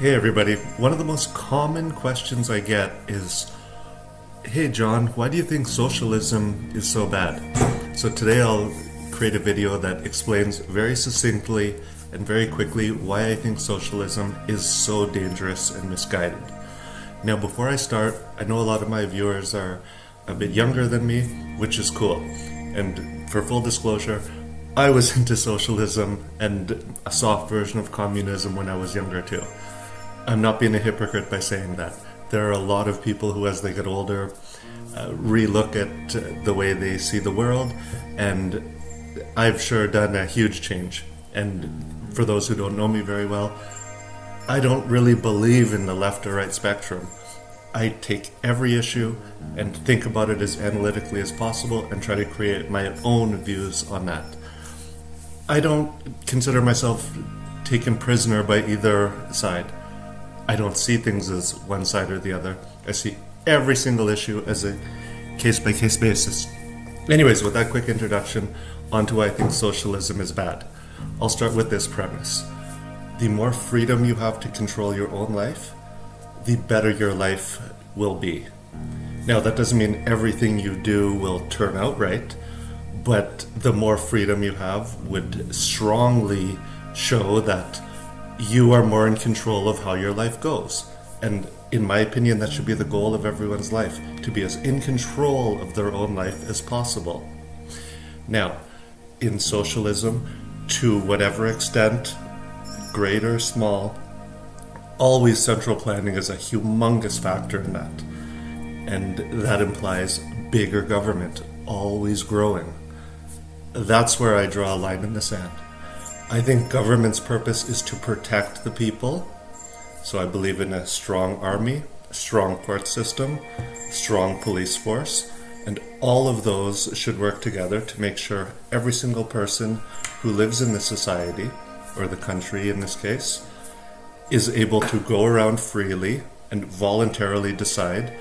Hey everybody, one of the most common questions I get is, hey John, why do you think socialism is so bad? So today I'll create a video that explains very succinctly and very quickly why I think socialism is so dangerous and misguided. Now before I start, I know a lot of my viewers are a bit younger than me, which is cool. And for full disclosure, I was into socialism and a soft version of communism when I was younger too. I'm not being a hypocrite by saying that. There are a lot of people who, as they get older, relook at the way they see the world, and I've sure done a huge change. And for those who don't know me very well, I don't really believe in the left or right spectrum. I take every issue and think about it as analytically as possible and try to create my own views on that. I don't consider myself taken prisoner by either side. I don't see things as one side or the other. I see every single issue as a case-by-case basis. Anyways, with that quick introduction, on to why I think socialism is bad. I'll start with this premise. The more freedom you have to control your own life, the better your life will be. Now, that doesn't mean everything you do will turn out right, but the more freedom you have would strongly show that you are more in control of how your life goes. And in my opinion, that should be the goal of everyone's life, to be as in control of their own life as possible. Now, in socialism, to whatever extent, great or small, always central planning is a humongous factor in that. And that implies bigger government, always growing. That's where I draw a line in the sand. I think government's purpose is to protect the people. So I believe in a strong army, a strong court system, strong police force, and all of those should work together to make sure every single person who lives in the society, or the country in this case, is able to go around freely and voluntarily decide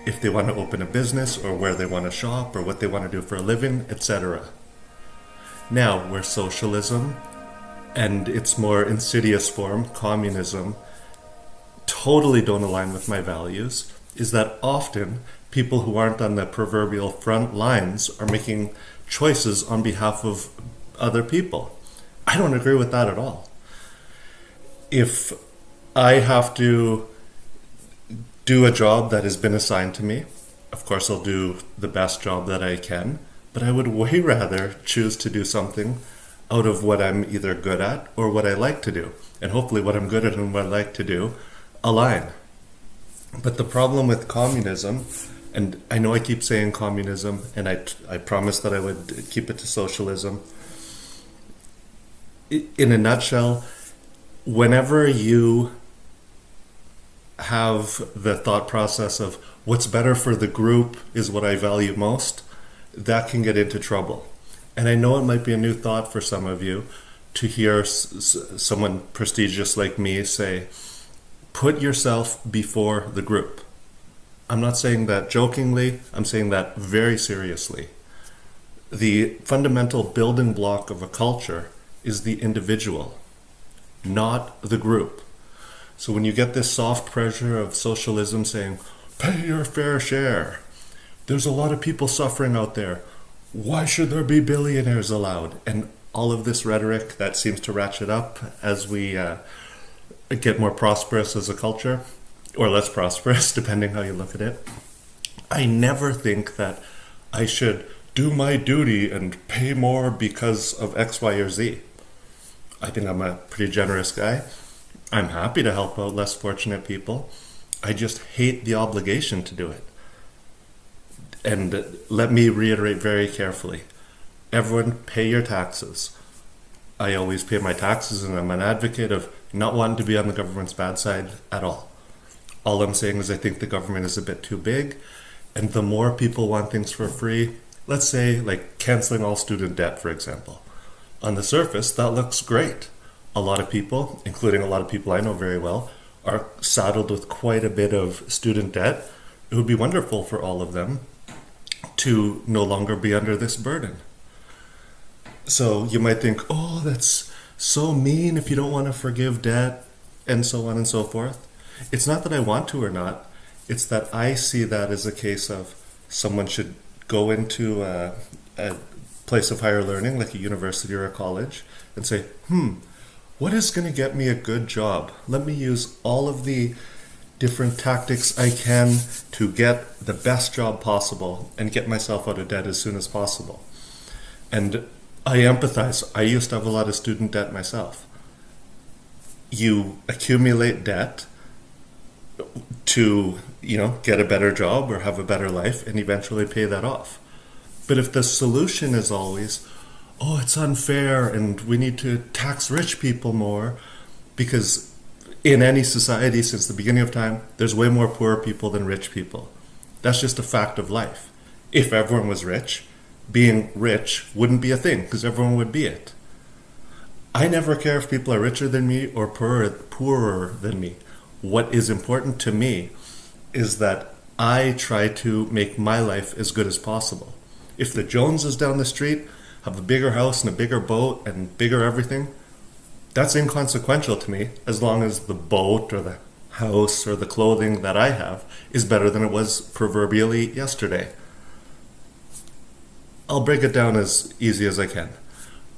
if they want to open a business or where they want to shop or what they want to do for a living, etc. Now, where socialism and its more insidious form, communism, totally don't align with my values is that often people who aren't on the proverbial front lines are making choices on behalf of other people. I don't agree with that at all. If I have to do a job that has been assigned to me, of course I'll do the best job that I can, but I would way rather choose to do something out of what I'm either good at or what I like to do. And hopefully what I'm good at and what I like to do align. But the problem with communism, and I know I keep saying communism, and I promised that I would keep it to socialism. In a nutshell, whenever you have the thought process of what's better for the group is what I value most, that can get into trouble. And I know it might be a new thought for some of you to hear someone prestigious like me say, put yourself before the group. I'm not saying that jokingly, I'm saying that very seriously. The fundamental building block of a culture is the individual, not the group. So when you get this soft pressure of socialism saying, pay your fair share, there's a lot of people suffering out there, why should there be billionaires allowed? And all of this rhetoric that seems to ratchet up as we get more prosperous as a culture, or less prosperous, depending how you look at it. I never think that I should do my duty and pay more because of X, Y, or Z. I think I'm a pretty generous guy. I'm happy to help out less fortunate people. I just hate the obligation to do it. And let me reiterate very carefully. Everyone pay your taxes. I always pay my taxes, and I'm an advocate of not wanting to be on the government's bad side at all. All I'm saying is I think the government is a bit too big, and the more people want things for free, let's say like canceling all student debt, for example. On the surface, that looks great. A lot of people, including a lot of people I know very well, are saddled with quite a bit of student debt. It would be wonderful for all of them to no longer be under this burden. So you might think, oh, that's so mean if you don't want to forgive debt. and so on and so forth. It's not that I want to or not. It's that I see that as a case of someone should go into a place of higher learning, like a university or a college, and say, what is going to get me a good job? Let me use all of the different tactics I can to get the best job possible and get myself out of debt as soon as possible. And I empathize. I used to have a lot of student debt myself. You accumulate debt to, get a better job or have a better life and eventually pay that off. But if the solution is always, it's unfair and we need to tax rich people more, because in any society since the beginning of time, there's way more poor people than rich people. That's just a fact of life. If everyone was rich, being rich wouldn't be a thing because everyone would be it. I never care if people are richer than me or poorer than me. What is important to me is that I try to make my life as good as possible. If the Joneses down the street have a bigger house and a bigger boat and bigger everything, that's inconsequential to me as long as the boat or the house or the clothing that I have is better than it was proverbially yesterday. I'll break it down as easy as I can.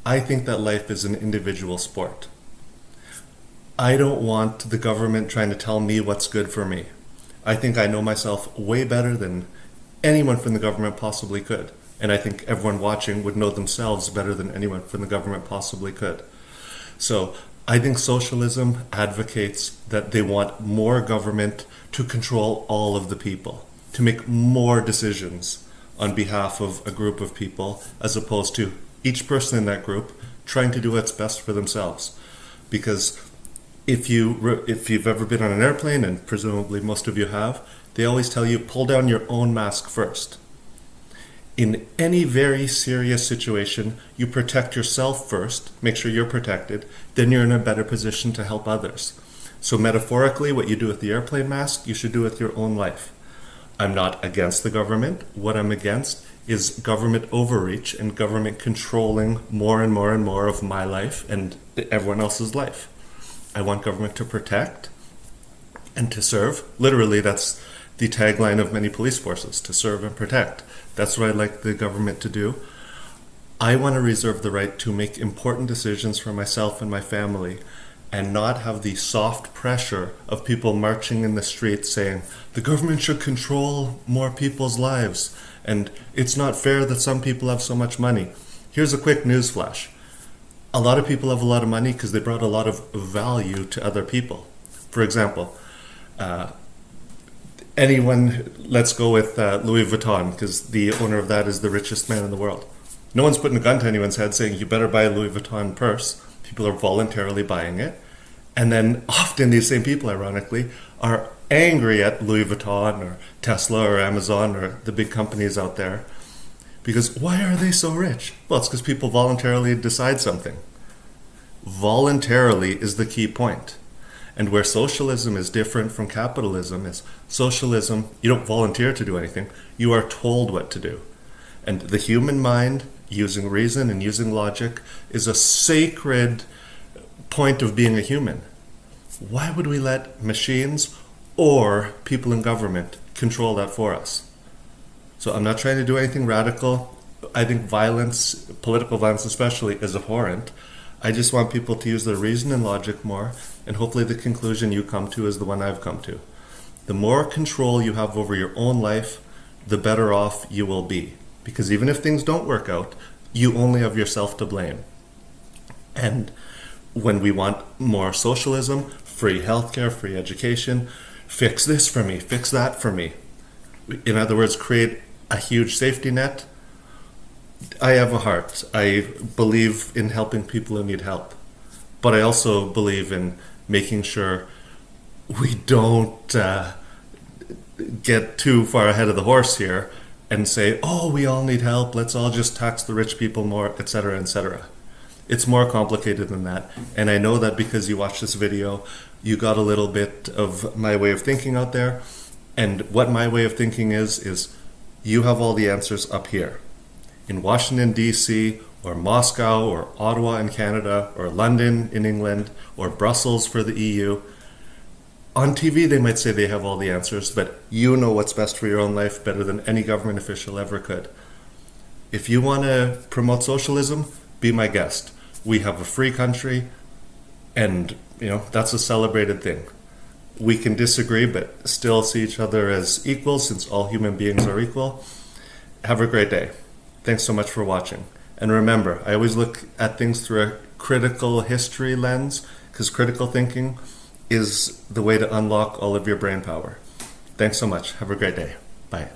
I think that life is an individual sport. I don't want the government trying to tell me what's good for me. I think I know myself way better than anyone from the government possibly could. And I think everyone watching would know themselves better than anyone from the government possibly could. So I think socialism advocates that they want more government to control all of the people, to make more decisions on behalf of a group of people, as opposed to each person in that group trying to do what's best for themselves. Because if you've ever been on an airplane, and presumably most of you have, they always tell you, pull down your own mask first. In any very serious situation, you protect yourself first, make sure you're protected, then you're in a better position to help others. So metaphorically, what you do with the airplane mask, you should do with your own life. I'm not against the government. What I'm against is government overreach and government controlling more and more and more of my life and everyone else's life. I want government to protect and to serve. Literally, that's the tagline of many police forces, to serve and protect. That's what I'd like the government to do. I want to reserve the right to make important decisions for myself and my family and not have the soft pressure of people marching in the streets saying, the government should control more people's lives, and it's not fair that some people have so much money. Here's a quick news flash. A lot of people have a lot of money because they brought a lot of value to other people. For example, let's go with Louis Vuitton, because the owner of that is the richest man in the world. No one's putting a gun to anyone's head saying, you better buy a Louis Vuitton purse. People are voluntarily buying it. And then often these same people, ironically, are angry at Louis Vuitton or Tesla or Amazon or the big companies out there. Because why are they so rich? Well, it's because people voluntarily decide something. Voluntarily is the key point. And where socialism is different from capitalism is socialism, you don't volunteer to do anything. You are told what to do. And the human mind, using reason and using logic, is a sacred point of being a human. Why would we let machines or people in government control that for us? So I'm not trying to do anything radical. I think violence, political violence especially, is abhorrent. I just want people to use their reason and logic more, and hopefully the conclusion you come to is the one I've come to. The more control you have over your own life, the better off you will be. Because even if things don't work out, you only have yourself to blame. And when we want more socialism, free healthcare, free education, fix this for me, fix that for me. In other words, create a huge safety net. I have a heart. I believe in helping people who need help. But I also believe in making sure we don't get too far ahead of the horse here and say, we all need help, let's all just tax the rich people more, etc., etc. It's more complicated than that. And I know that because you watched this video, you got a little bit of my way of thinking out there. And what my way of thinking is you have all the answers up here. In Washington, D.C., or Moscow, or Ottawa in Canada, or London in England, or Brussels for the EU, On TV, they might say they have all the answers, but you know what's best for your own life better than any government official ever could. If you want to promote socialism, be my guest. We have a free country, and that's a celebrated thing. We can disagree, but still see each other as equals, since all human beings are equal. Have a great day. Thanks so much for watching. And remember, I always look at things through a critical history lens, because critical thinking is the way to unlock all of your brain power. Thanks so much. Have a great day. Bye.